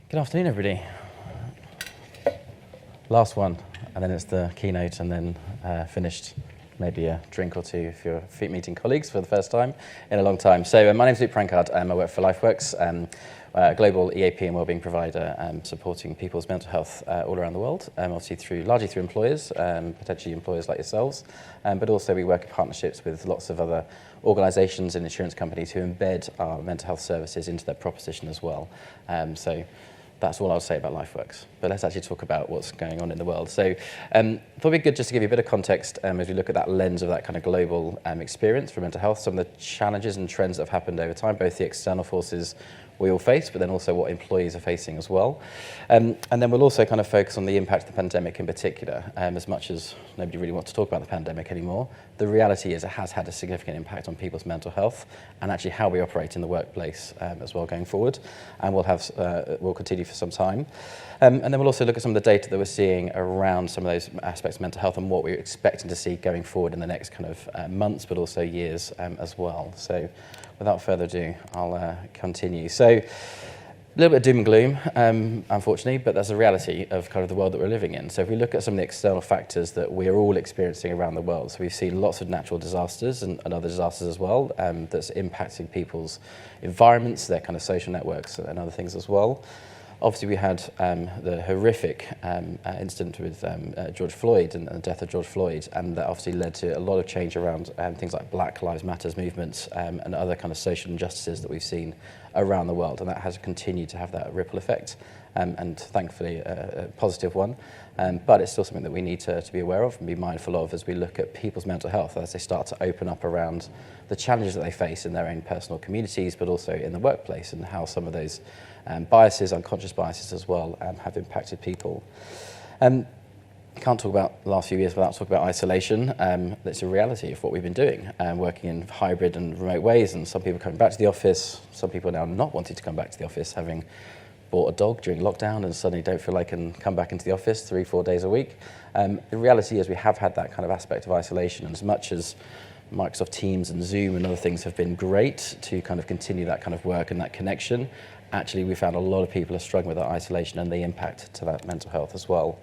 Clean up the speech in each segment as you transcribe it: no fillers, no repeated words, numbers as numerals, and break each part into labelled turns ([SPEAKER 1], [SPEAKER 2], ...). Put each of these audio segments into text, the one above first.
[SPEAKER 1] Good afternoon, everybody. Last one, and then it's the keynote, and then finished maybe a drink or two if you're meeting colleagues for the first time in a long time. So my name's Prankard. I work for Lifeworks, a global EAP and wellbeing provider supporting people's mental health all around the world, obviously largely through employers, potentially employers like yourselves, but also we work in partnerships with lots of other organisations and insurance companies who embed our mental health services into their proposition as well. So that's all I'll say about Lifeworks. But let's actually talk about what's going on in the world. So thought it'd be good just to give you a bit of context as we look at that lens of that kind of global experience for mental health, some of the challenges and trends that have happened over time, both the external forces we all face, but then also what employees are facing as well. And then we'll also kind of focus on the impact of the pandemic in particular. As much as nobody really wants to talk about the pandemic anymore, the reality is it has had a significant impact on people's mental health and actually how we operate in the workplace as well going forward. And we'll continue for some time. And then we'll also look at some of the data that we're seeing around some of those aspects of mental health and what we're expecting to see going forward in the next kind of months, but also years as well. So without further ado, I'll continue. So a little bit of doom and gloom, unfortunately, but that's the reality of kind of the world that we're living in. So if we look at some of the external factors that we're all experiencing around the world, so we've seen lots of natural disasters and other disasters as well, that's impacting people's environments, their kind of social networks and other things as well. Obviously, we had the horrific incident with George Floyd and the death of George Floyd, and that obviously led to a lot of change around things like Black Lives Matter movements and other kind of social injustices that we've seen around the world, and that has continued to have that ripple effect, and thankfully a positive one. But it's still something that we need to be aware of and be mindful of as we look at people's mental health as they start to open up around the challenges that they face in their own personal communities, but also in the workplace, and how some of those biases, unconscious biases as well, have impacted people. Can't talk about the last few years without talking about isolation. It's a reality of what we've been doing, working in hybrid and remote ways, and some people coming back to the office, some people now not wanting to come back to the office, having bought a dog during lockdown and suddenly don't feel like can come back into the office 3-4 days a week. The reality is we have had that kind of aspect of isolation, and as much as Microsoft Teams and Zoom and other things have been great to kind of continue that kind of work and that connection, actually we found a lot of people are struggling with that isolation and the impact to that mental health as well.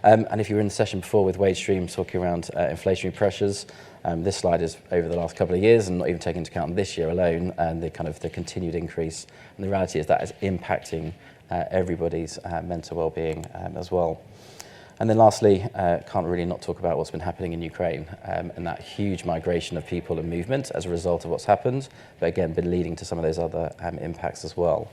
[SPEAKER 1] And if you were in the session before with Wage Stream talking around inflationary pressures, this slide is over the last couple of years and not even taking into account this year alone, and the continued increase. And the reality is that is impacting everybody's mental well-being as well. And then lastly, can't really not talk about what's been happening in Ukraine and that huge migration of people and movement as a result of what's happened, but again, been leading to some of those other impacts as well.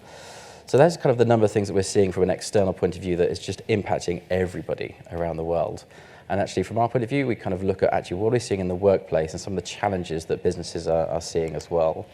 [SPEAKER 1] So that's kind of the number of things that we're seeing from an external point of view that is just impacting everybody around the world. And actually, from our point of view, we kind of look at actually what we're seeing in the workplace and some of the challenges that businesses are seeing as well.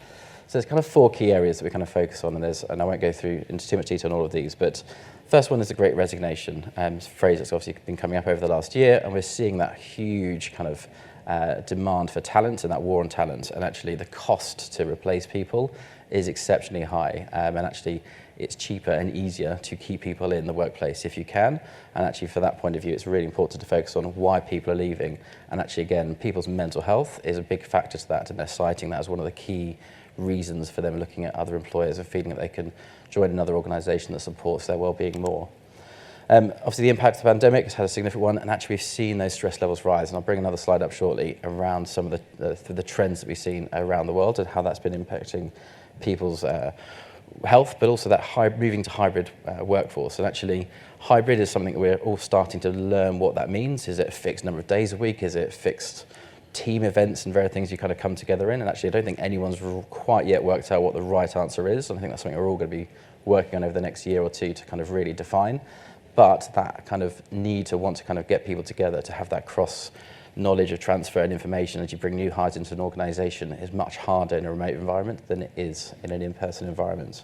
[SPEAKER 1] So there's kind of 4 key areas that we kind of focus on, and I won't go through into too much detail on all of these, but first one is the Great Resignation, it's a phrase that's obviously been coming up over the last year, and we're seeing that huge kind of demand for talent and that war on talent, and actually the cost to replace people is exceptionally high, and actually it's cheaper and easier to keep people in the workplace if you can, and actually for that point of view it's really important to focus on why people are leaving, and actually again people's mental health is a big factor to that, and they're citing that as one of the key reasons for them looking at other employers and feeling that they can join another organisation that supports their well-being more. Obviously the impact of the pandemic has had a significant one, and actually we've seen those stress levels rise, and I'll bring another slide up shortly around some of the trends that we've seen around the world and how that's been impacting people's health, but also that moving to hybrid workforce. And actually hybrid is something that we're all starting to learn what that means. Is it a fixed number of days a week? Is it fixed team events and various things you kind of come together in? And actually I don't think anyone's quite yet worked out what the right answer is, and I think that's something we're all going to be working on over the next year or two to kind of really define. But that kind of need to want to kind of get people together to have that cross knowledge of transfer and information as you bring new hires into an organisation is much harder in a remote environment than it is in an in-person environment.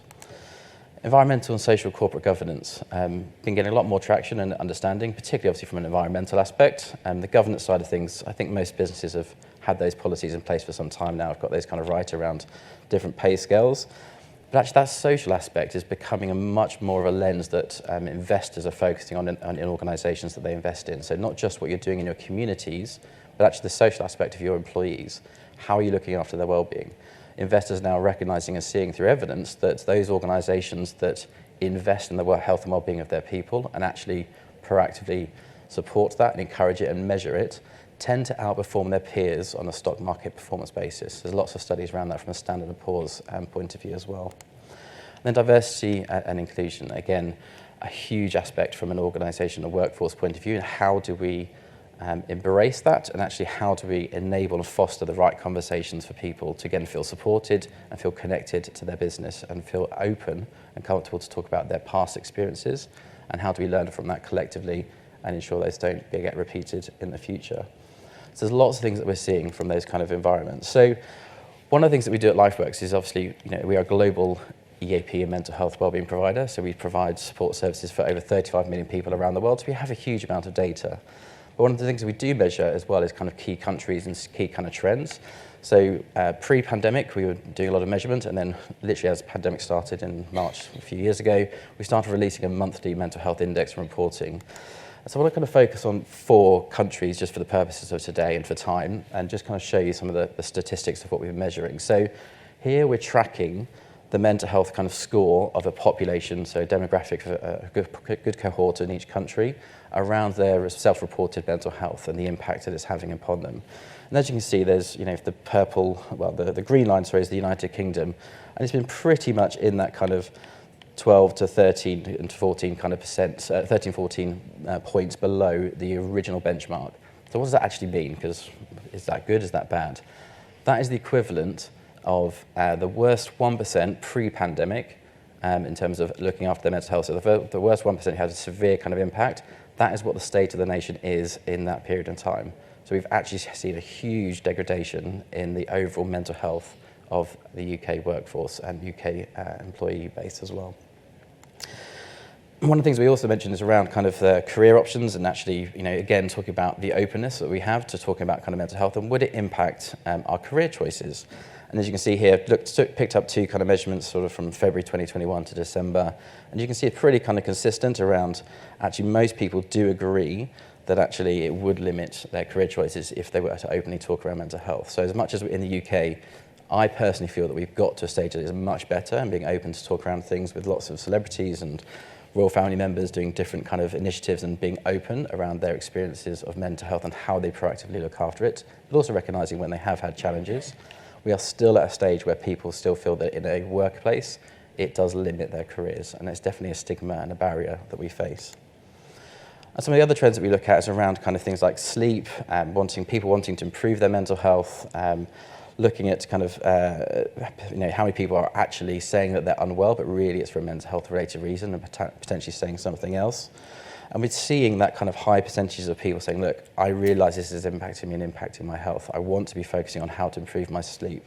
[SPEAKER 1] Environmental and social corporate governance, been getting a lot more traction and understanding, particularly obviously from an environmental aspect. The governance side of things, I think most businesses have had those policies in place for some time now. I've got those kind of right around different pay scales. But actually that social aspect is becoming a much more of a lens that investors are focusing on in organisations that they invest in. So not just what you're doing in your communities, but actually the social aspect of your employees. How are you looking after their well-being? Investors are now recognising and seeing through evidence that those organisations that invest in the health and well-being of their people and actually proactively support that and encourage it and measure it, tend to outperform their peers on a stock market performance basis. There's lots of studies around that from a Standard & Poor's point of view as well. And then diversity and inclusion, again, a huge aspect from an organisation and workforce point of view, and how do we embrace that, and actually how do we enable and foster the right conversations for people to again feel supported and feel connected to their business and feel open and comfortable to talk about their past experiences, and how do we learn from that collectively and ensure those don't get repeated in the future. So there's lots of things that we're seeing from those kind of environments. So one of the things that we do at Lifeworks is obviously, we are a global EAP and mental health wellbeing provider, so we provide support services for over 35 million people around the world, so we have a huge amount of data. But one of the things that we do measure as well is kind of key countries and key kind of trends. So pre-pandemic, we were doing a lot of measurement, and then literally as the pandemic started in March a few years ago, we started releasing a monthly mental health index and reporting. So I want to kind of focus on 4 countries just for the purposes of today and for time, and just kind of show you some of the statistics of what we've been measuring. So here we're tracking the mental health kind of score of a population, so a demographic of a good cohort in each country around their self-reported mental health and the impact that it's having upon them. And as you can see, there's, the purple, well, the green line, sorry, is the United Kingdom, and it's been pretty much in that kind of 12 to 13 and 14 kind of percent, 13, 14 points below the original benchmark. So what does that actually mean? Because is that good, is that bad? That is the equivalent of the worst 1% pre-pandemic in terms of looking after their mental health. So the worst 1% has a severe kind of impact. That is what the state of the nation is in that period of time. So we've actually seen a huge degradation in the overall mental health of the UK workforce and UK employee base as well. One of the things we also mentioned is around kind of career options, and actually, again, talking about the openness that we have to talking about kind of mental health and would it impact our career choices. And as you can see here, picked up 2 kind of measurements sort of from February 2021 to December, and you can see it's pretty kind of consistent around, actually most people do agree that actually it would limit their career choices if they were to openly talk around mental health. So as much as in the UK, I personally feel that we've got to a stage that is much better and being open to talk around things with lots of celebrities and royal family members doing different kind of initiatives and being open around their experiences of mental health and how they proactively look after it, but also recognising when they have had challenges. We are still at a stage where people still feel that in a workplace, it does limit their careers, and it's definitely a stigma and a barrier that we face. And some of the other trends that we look at is around kind of things like sleep, people wanting to improve their mental health, looking at kind of how many people are actually saying that they're unwell, but really it's for a mental health related reason and potentially saying something else. And we're seeing that kind of high percentages of people saying, look, I realise this is impacting me and impacting my health. I want to be focusing on how to improve my sleep.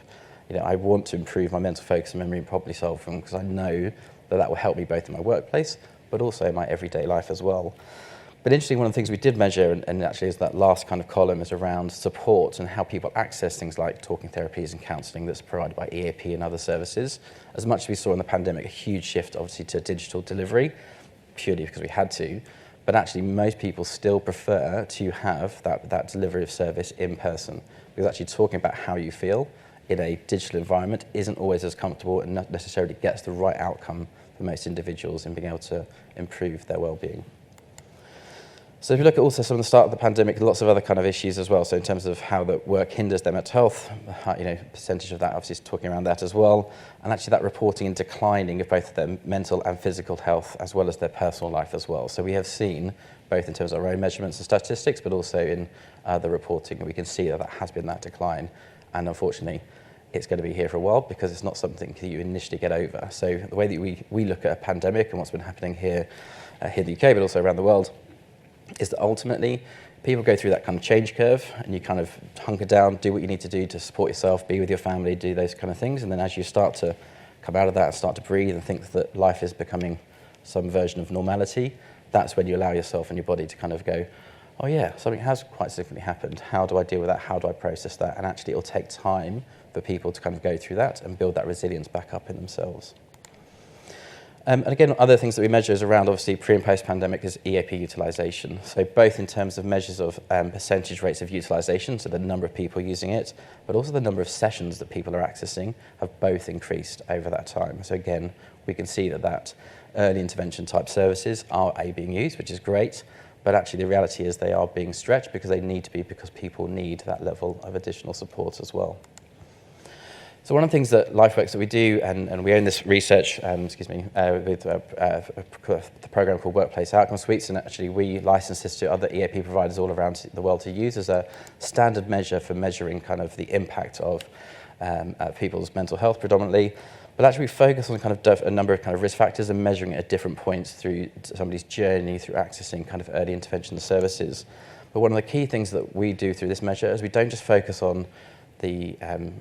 [SPEAKER 1] I want to improve my mental focus and memory and problem solving because I know that will help me both in my workplace, but also in my everyday life as well. But interesting, one of the things we did measure, and actually is that last kind of column, is around support and how people access things like talking therapies and counselling that's provided by EAP and other services. As much as we saw in the pandemic, a huge shift obviously to digital delivery, purely because we had to, but actually most people still prefer to have that delivery of service in person, because actually talking about how you feel in a digital environment isn't always as comfortable and not necessarily gets the right outcome for most individuals in being able to improve their well-being. So if you look at also some of the start of the pandemic, lots of other kind of issues as well. So in terms of how the work hinders their mental health, percentage of that obviously is talking around that as well. And actually that reporting and declining of both their mental and physical health as well as their personal life as well. So we have seen both in terms of our own measurements and statistics, but also in the reporting, and we can see that there has been that decline. And unfortunately, it's going to be here for a while because it's not something that you initially get over. So the way that we look at a pandemic and what's been happening here in the UK, but also around the world, is that ultimately people go through that kind of change curve and you kind of hunker down, do what you need to do to support yourself, be with your family, do those kind of things. And then as you start to come out of that and start to breathe and think that life is becoming some version of normality, that's when you allow yourself and your body to kind of go, oh yeah, something has quite significantly happened. How do I deal with that? How do I process that? And actually it'll take time for people to kind of go through that and build that resilience back up in themselves. And again, other things that we measure is around, obviously, pre and post-pandemic is EAP utilisation. So both in terms of measures of percentage rates of utilisation, so the number of people using it, but also the number of sessions that people are accessing have both increased over that time. So again, we can see that early intervention type services are being used, which is great, but actually the reality is they are being stretched because they need to be, because people need that level of additional support as well. So one of the things that Lifeworks that we do, and we own this research, with the program called Workplace Outcome Suites, and actually we license this to other EAP providers all around the world to use as a standard measure for measuring kind of the impact of people's mental health predominantly. But actually we focus on kind of a number of kind of risk factors and measuring it at different points through somebody's journey through accessing kind of early intervention services. But one of the key things that we do through this measure is we don't just focus on the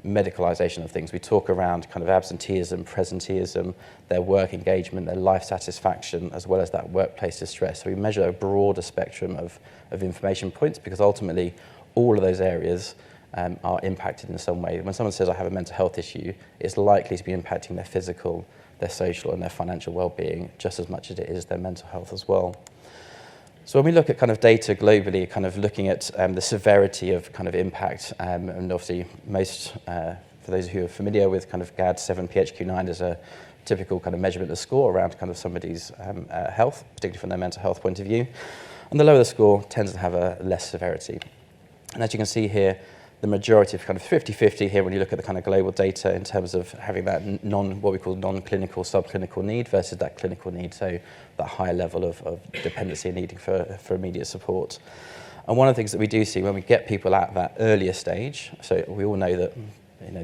[SPEAKER 1] medicalisation of things. We talk around kind of absenteeism, presenteeism, their work engagement, their life satisfaction, as well as that workplace distress. So we measure a broader spectrum of information points, because ultimately all of those areas are impacted in some way. When someone says, I have a mental health issue, it's likely to be impacting their physical, their social and their financial well-being just as much as it is their mental health as well. So when we look at kind of data globally, kind of looking at the severity of kind of impact, and obviously most, for those who are familiar with kind of GAD-7 PHQ-9 as a typical kind of measurement of score around kind of somebody's health, particularly from their mental health point of view. And the lower the score tends to have a less severity. And as you can see here, the majority of kind of 50-50 here when you look at the kind of global data in terms of having that what we call non-clinical, subclinical need versus that clinical need, so that higher level of dependency and needing for immediate support. And one of the things that we do see when we get people at that earlier stage, so we all know that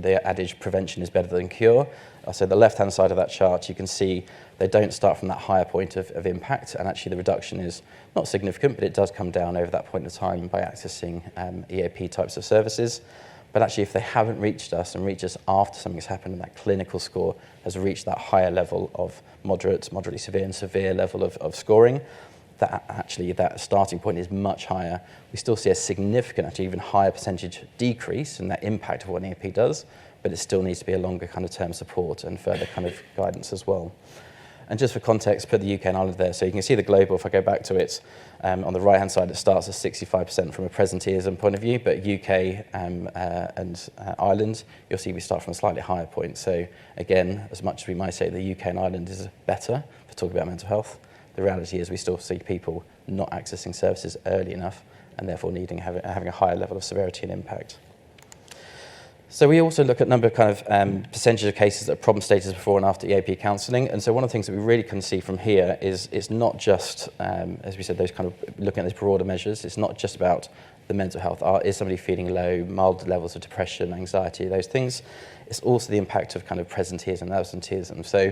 [SPEAKER 1] the adage prevention is better than cure. So the left-hand side of that chart, you can see they don't start from that higher point of impact, and actually the reduction is not significant, but it does come down over that point of time by accessing EAP types of services. But actually, if they haven't reached us and reach us after something's happened and that clinical score has reached that higher level of moderately severe and severe level of scoring, that starting point is much higher. We still see a significant, actually even higher percentage decrease in that impact of what an EAP does, but it still needs to be a longer kind of term support and further kind of guidance as well. And just for context, put the UK and Ireland there. So you can see the global, if I go back to it, on the right-hand side, it starts at 65% from a presenteeism point of view, but UK and Ireland, you'll see we start from a slightly higher point. So again, as much as we might say the UK and Ireland is better for talking about mental health, the reality is we still see people not accessing services early enough and therefore having a higher level of severity and impact. So we also look at a number of kind of percentage of cases that are problem status before and after EAP counselling. And so one of the things that we really can see from here is it's not just, as we said, those kind of looking at those broader measures, it's not just about the mental health. Is somebody feeling low, mild levels of depression, anxiety, those things? It's also the impact of kind of presenteeism and absenteeism. So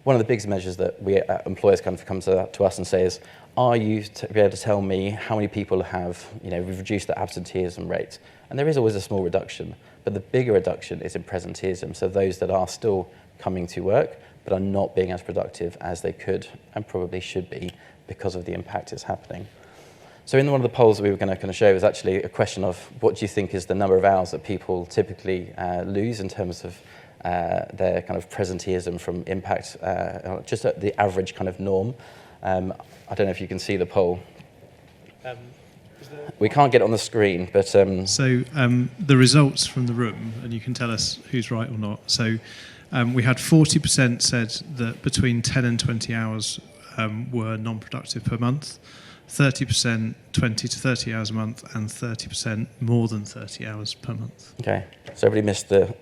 [SPEAKER 1] one of the biggest measures that we employers kind of come to us and say is, are you to be able to tell me how many people have, we've reduced the absenteeism rate? And there is always a small reduction, but the bigger reduction is in presenteeism. So those that are still coming to work, but are not being as productive as they could and probably should be because of the impact it's happening. So in one of the polls that we were going to kind of show is actually a question of what do you think is the number of hours that people typically lose in terms of their kind of presenteeism from impact, just at the average kind of norm. I don't know if you can see the poll. We can't get it on the screen, but... So
[SPEAKER 2] the results from the room, and you can tell us who's right or not. So we had 40% said that between 10 and 20 hours were non-productive per month, 30% 20 to 30 hours a month, and 30% more than 30 hours per month. Okay,
[SPEAKER 1] so everybody missed the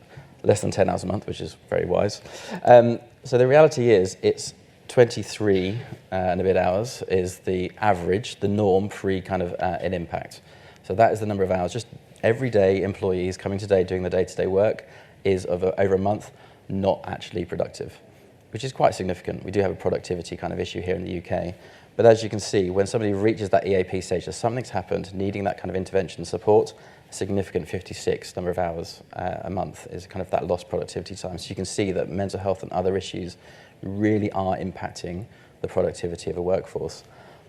[SPEAKER 1] less than 10 hours a month, which is very wise. So the reality is it's 23 and a bit hours is the average, the norm pre kind of an impact. So that is the number of hours. Just everyday employees coming today doing the day-to-day work is over a month not actually productive, which is quite significant. We do have a productivity kind of issue here in the UK. But as you can see, when somebody reaches that EAP stage, that something's happened, needing that kind of intervention support, a significant 56 number of hours a month is kind of that lost productivity time. So you can see that mental health and other issues really are impacting the productivity of a workforce.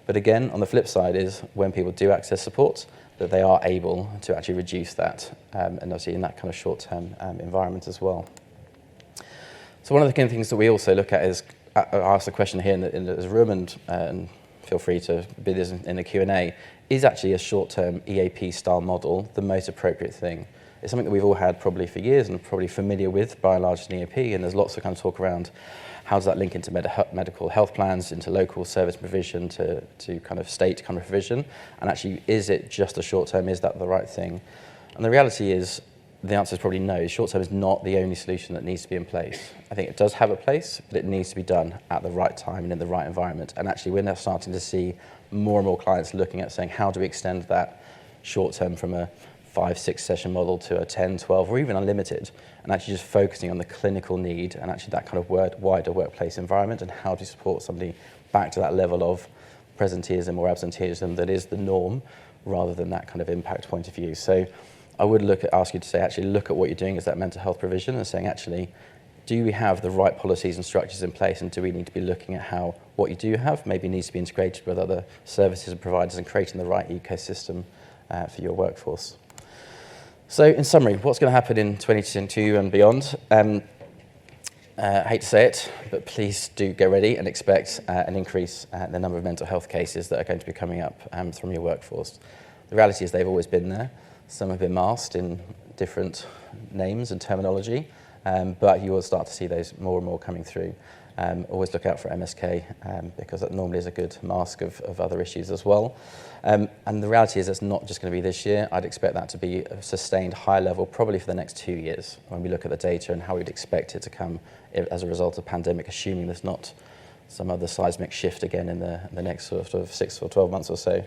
[SPEAKER 1] But again, on the flip side is when people do access support, that they are able to actually reduce that, and obviously in that kind of short-term environment as well. So one of the key things that we also look at is ask the question here in the room, and feel free to be this in the Q&A, is actually a short-term EAP style model the most appropriate thing? It's something that we've all had probably for years and probably familiar with by and large in EAP, and there's lots of kind of talk around how does that link into medical health plans, into local service provision, to kind of state kind of provision, and actually is it just a short-term, is that the right thing? And the reality is, the answer is probably no. Short-term is not the only solution that needs to be in place. I think it does have a place, but it needs to be done at the right time and in the right environment. And actually, we're now starting to see more and more clients looking at saying, how do we extend that short-term from a 5-6 session model to a 10, 12, or even unlimited, and actually just focusing on the clinical need and actually that kind of wider workplace environment, and how do you support somebody back to that level of presenteeism or absenteeism that is the norm, rather than that kind of impact point of view. So I would ask you to say, actually look at what you're doing as that mental health provision and saying, actually, do we have the right policies and structures in place, and do we need to be looking at how what you do have maybe needs to be integrated with other services and providers and creating the right ecosystem for your workforce. So in summary, what's going to happen in 2022 and beyond? I hate to say it, but please do get ready and expect an increase in the number of mental health cases that are going to be coming up from your workforce. The reality is they've always been there. Some have been masked in different names and terminology, but you will start to see those more and more coming through. Always look out for MSK because that normally is a good mask of other issues as well. And the reality is it's not just going to be this year. I'd expect that to be a sustained high level probably for the next 2 years when we look at the data and how we'd expect it to come as a result of pandemic, assuming there's not some other seismic shift again in the next sort of 6 or 12 months or so.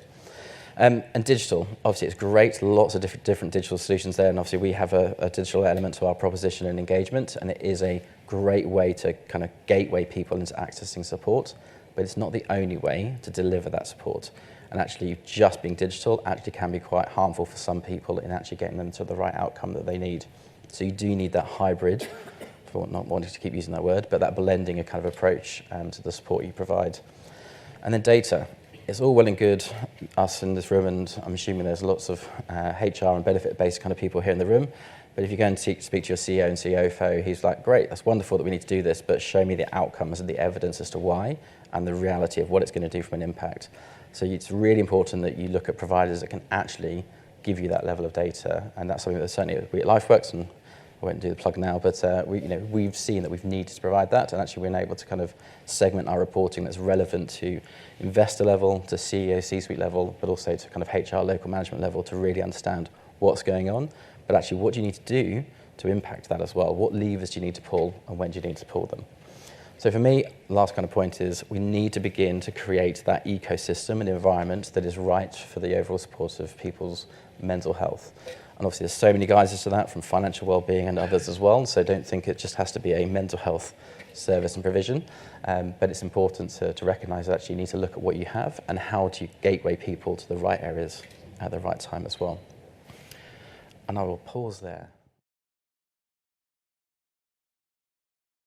[SPEAKER 1] And digital, obviously it's great, lots of different digital solutions there, and obviously we have a digital element to our proposition and engagement, and it is a great way to kind of gateway people into accessing support, but it's not the only way to deliver that support. And actually just being digital actually can be quite harmful for some people in actually getting them to the right outcome that they need. So you do need that hybrid, for not wanting to keep using that word, but that blending a kind of approach to the support you provide. And then data. It's all well and good, us in this room, and I'm assuming there's lots of HR and benefit-based kind of people here in the room, but if you go and speak to your CEO and CFO, he's like, great, that's wonderful that we need to do this, but show me the outcomes and the evidence as to why, and the reality of what it's going to do from an impact. So it's really important that you look at providers that can actually give you that level of data, and that's something that certainly we at Lifeworks, and I won't do the plug now, but we've seen that we've needed to provide that, and actually we're able to kind of segment our reporting that's relevant to investor level, to CEO, C-suite level, but also to kind of HR, local management level, to really understand what's going on, but actually what do you need to do to impact that as well? What levers do you need to pull, and when do you need to pull them? So for me, the last kind of point is we need to begin to create that ecosystem and environment that is right for the overall support of people's mental health. And obviously there's so many guises to that, from financial well-being and others as well, so don't think it just has to be a mental health service and provision, but it's important to recognise that actually you need to look at what you have and how to gateway people to the right areas at the right time as well. And I will pause there.